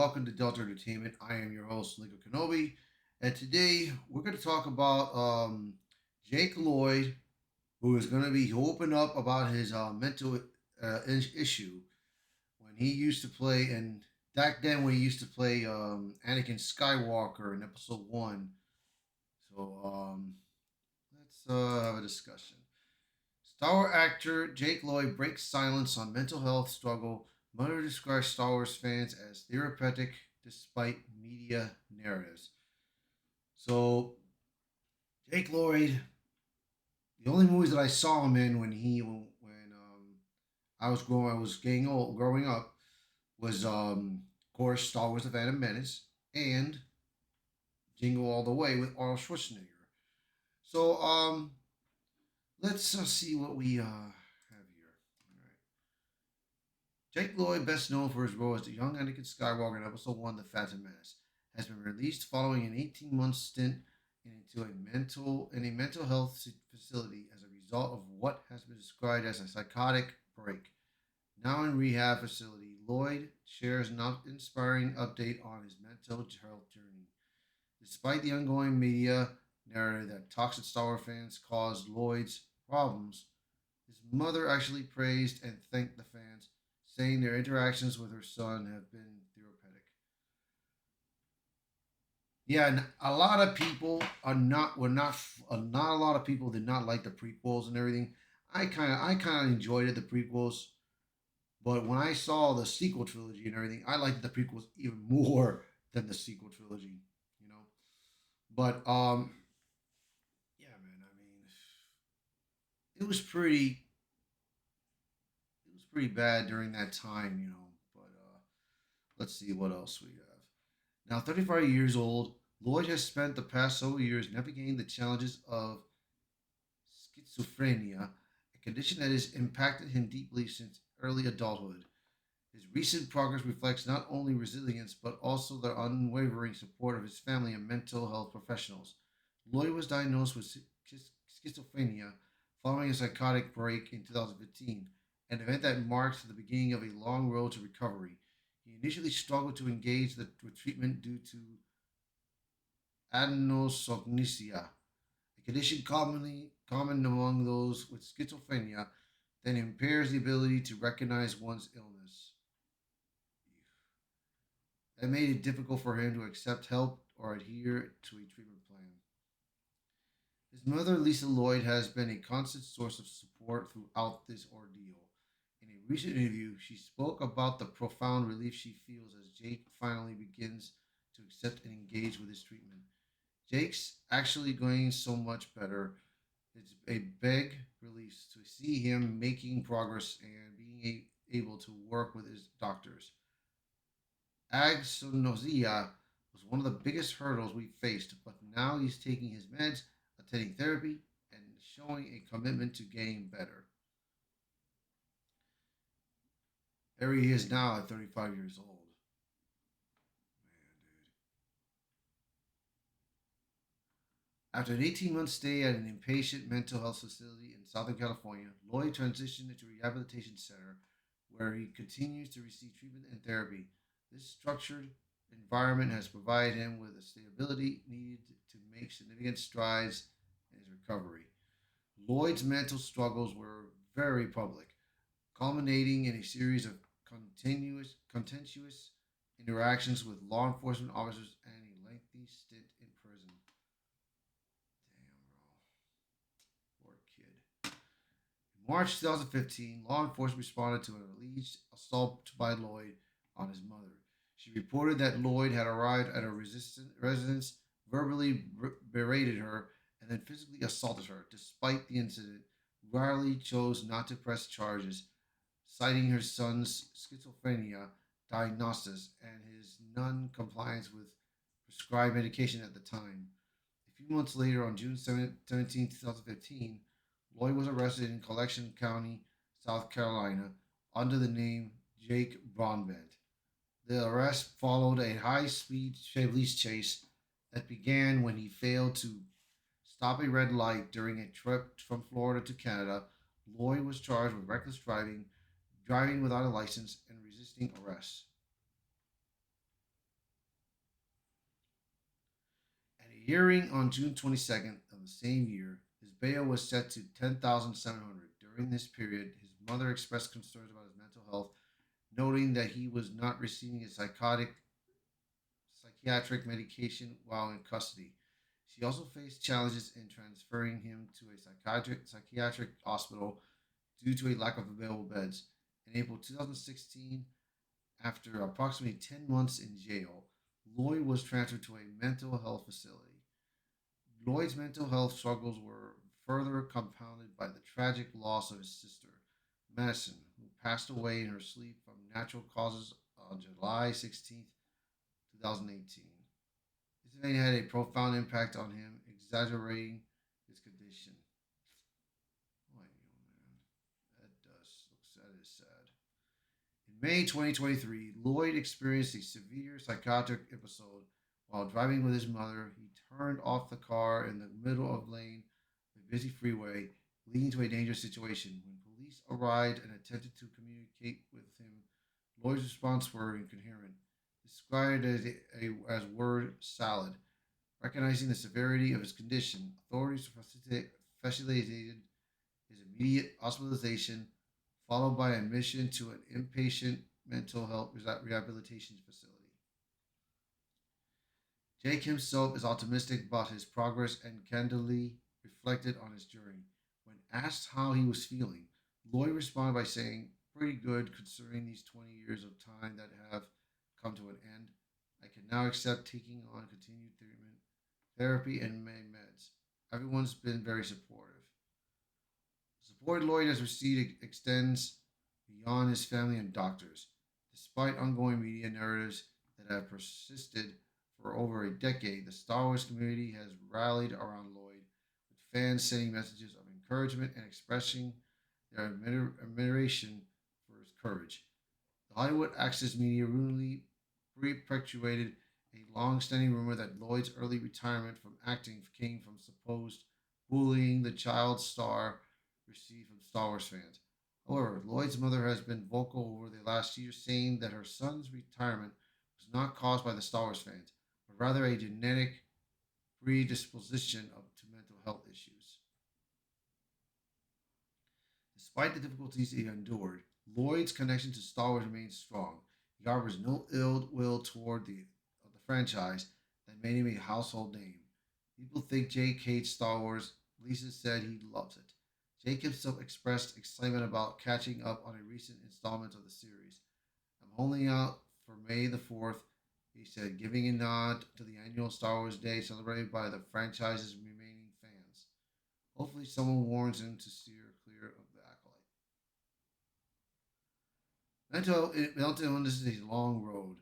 welcome to Delta Entertainment. I am your host, Ligo Kenobi, and today we're going to talk about Jake Lloyd, who is going to be open up about his mental issue when he used to play, and back then when he used to play Anakin Skywalker in Episode One. So let's have a discussion. Star Wars actor Jake Lloyd breaks silence on mental health struggle. Mother describes Star Wars fans as therapeutic despite media narratives. So Jake Lloyd, the only movies that I saw him in when I was getting old, growing up, was of course Star Wars: The Phantom Menace and Jingle All the Way with Arnold Schwarzenegger. So let's see what we have here. All right. Jake Lloyd, best known for his role as the young Anakin Skywalker in Episode 1, The Phantom Menace, has been released following an 18-month stint in a mental health facility as a result of what has been described as a psychotic break. Now in rehab facility, Lloyd shares an inspiring update on his mental health journey. Despite the ongoing media narrative that toxic Star Wars fans caused Lloyd's problems, his mother actually praised and thanked the fans, saying their interactions with her son have been therapeutic. Yeah, and a lot of people are not were not not a lot of people did not like the prequels and everything. I kind of enjoyed it, the prequels, but when I saw the sequel trilogy and everything, I liked the prequels even more than the sequel trilogy. You know, but yeah, man. I mean, it was pretty it was pretty bad during that time. But let's see what else we have. Now, 35 years old, Lloyd has spent the past several years navigating the challenges of schizophrenia, a condition that has impacted him deeply since early adulthood. His recent progress reflects not only resilience but also the unwavering support of his family and mental health professionals. Lloyd was diagnosed with schizophrenia following a psychotic break in 2015, an event that marks the beginning of a long road to recovery. He initially struggled to engage with treatment due to anosognosia, a condition common among those with schizophrenia that impairs the ability to recognize one's illness. That made it difficult for him to accept help or adhere to a treatment plan. His mother, Lisa Lloyd, has been a constant source of support throughout this ordeal. In a recent interview, she spoke about the profound relief she feels as Jake finally begins to accept and engage with his treatment. Jake's actually going so much better. It's a big relief to see him making progress and being able to work with his doctors. Agnosia was one of the biggest hurdles we faced, but now he's taking his meds, attending therapy, and showing a commitment to getting better. There he is now at 35 years old. Man, dude. After an 18-month stay at an inpatient mental health facility in Southern California, Lloyd transitioned into a rehabilitation center where he continues to receive treatment and therapy. This structured environment has provided him with the stability needed to make significant strides in his recovery. Lloyd's mental struggles were very public, culminating in a series of contentious interactions with law enforcement officers and a lengthy stint in prison. Damn, bro. Poor kid. In March 2015, law enforcement responded to an alleged assault by Lloyd on his mother. She reported that Lloyd had arrived at her residence, verbally berated her, and then physically assaulted her. Despite the incident, Riley chose not to press charges, citing her son's schizophrenia diagnosis and his non compliance with prescribed medication at the time. A few months later, on June 17, 2015, Lloyd was arrested in Collection County, South Carolina, under the name Jake Broadbent. The arrest followed a high speed police chase that began when he failed to stop a red light during a trip from Florida to Canada. Lloyd was charged with reckless driving, driving without a license, and resisting arrest. A hearing on June 22nd of the same year, his bail was set to 10,700. During this period, his mother expressed concerns about his mental health, noting that he was not receiving a psychiatric medication while in custody. She also faced challenges in transferring him to a psychiatric hospital due to a lack of available beds. In April 2016, after approximately 10 months in jail, Lloyd was transferred to a mental health facility. Lloyd's mental health struggles were further compounded by the tragic loss of his sister, Madison, who passed away in her sleep from natural causes on July 16th, 2018. This event had a profound impact on him, exaggerating his condition. Oh, man, that is sad. In May 2023, Lloyd experienced a severe psychotic episode while driving with his mother. He turned off the car in the middle of lane of a busy freeway, leading to a dangerous situation. When police arrived and attempted to communicate with him, Lloyd's response were incoherent, described as word salad. Recognizing the severity of his condition, authorities facilitated his immediate hospitalization, followed by admission to an inpatient mental health rehabilitation facility. Jake himself is optimistic about his progress and candidly reflected on his journey. When asked how he was feeling, Lloyd responded by saying, "Pretty good considering these 20 years of time that have come to an end. I can now accept taking on continued treatment, therapy, and meds. Everyone's been very supportive." The support Lloyd has received extends beyond his family and doctors. Despite ongoing media narratives that have persisted for over a decade, the Star Wars community has rallied around Lloyd, with fans sending messages of encouragement and expressing their admiration for his courage. The Hollywood Access Media routinely perpetuated a long-standing rumor that Lloyd's early retirement from acting came from supposed bullying the child star received from Star Wars fans. However, Lloyd's mother has been vocal over the last year, saying that her son's retirement was not caused by the Star Wars fans, but rather a genetic predisposition to mental health issues. Despite the difficulties he endured, Lloyd's connection to Star Wars remains strong. He harbors no ill will toward the franchise that made him a household name. People think Jake hates Star Wars. Lisa said he loves it. Jake himself expressed excitement about catching up on a recent installment of the series. "I'm holding out for May the 4th," he said, giving a nod to the annual Star Wars Day celebrated by the franchise's remaining fans. Hopefully, someone warns him to steer clear of the acolyte. Mental illness is a long road.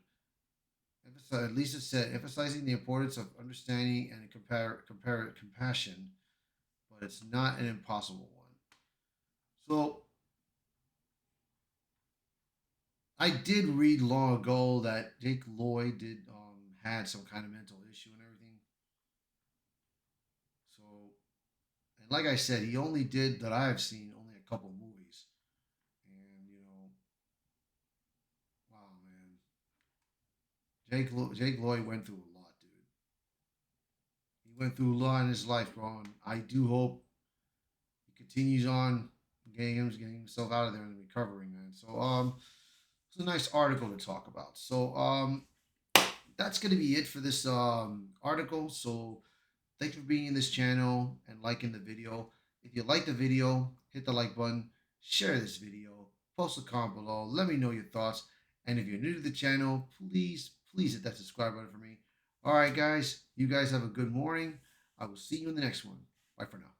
Lisa said, emphasizing the importance of understanding and compassion, but it's not an impossible one. So, I did read long ago that Jake Lloyd did had some kind of mental issue and everything. So, and like I said, he only did that I've seen only a couple movies, and wow, man, Jake Lloyd went through a lot, dude. He went through a lot in his life, bro, and I do hope he continues on getting himself out of there and recovering, man. So, it's a nice article to talk about. So, that's gonna be it for this article. So, thanks for being in this channel and liking the video. If you like the video, hit the like button, share this video, post a comment below, let me know your thoughts. And if you're new to the channel, please hit that subscribe button for me. All right, guys, you guys have a good morning. I will see you in the next one. Bye for now.